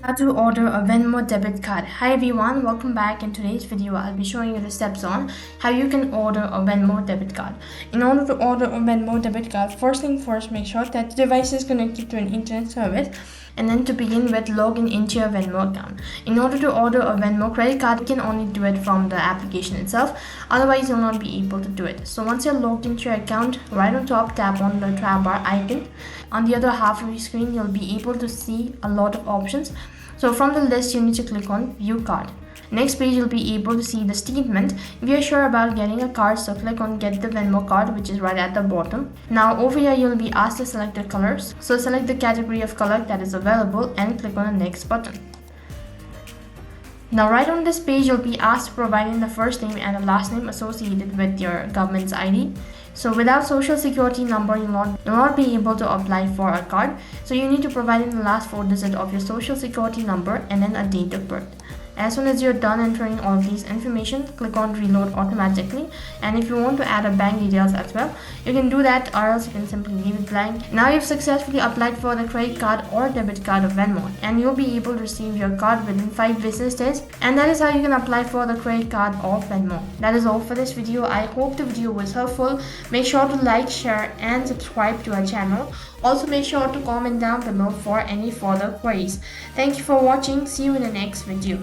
How to order a Venmo debit card. Hi everyone, welcome back. In today's video I'll be showing you the steps on how you can order a Venmo debit card. In order to order a Venmo debit card, first thing first, make sure that the device is connected to an internet service, and then to begin with, log in into your Venmo account. In order to order a Venmo credit card, you can only do it from the application itself, otherwise you'll not be able to do it. So once you're logged into your account, right on top, tap on the tab bar icon. On the other half of your screen, you'll be able to see a lot of options. So from the list, you need to click on View Card. Next page, you'll be able to see the statement. If you're sure about getting a card, so click on Get the Venmo card, which is right at the bottom. Now over here, you'll be asked to select the colors. So select the category of color that is available and click on the Next button. Now right on this page, you'll be asked to provide in the first name and the last name associated with your government's ID. So without social security number, you'll not be able to apply for a card. So you need to provide in the last 4 digits of your social security number and then a date of birth. As soon as you're done entering all of these information, click on Reload automatically. And if you want to add a bank details as well, you can do that, or else you can simply leave it blank. Now you've successfully applied for the credit card or debit card of Venmo, and you'll be able to receive your card within 5 business days. And that is how you can apply for the credit card of Venmo. That is all for this video. I hope the video was helpful. Make sure to like, share and subscribe to our channel. Also make sure to comment down below for any further queries. Thank you for watching. See you in the next video.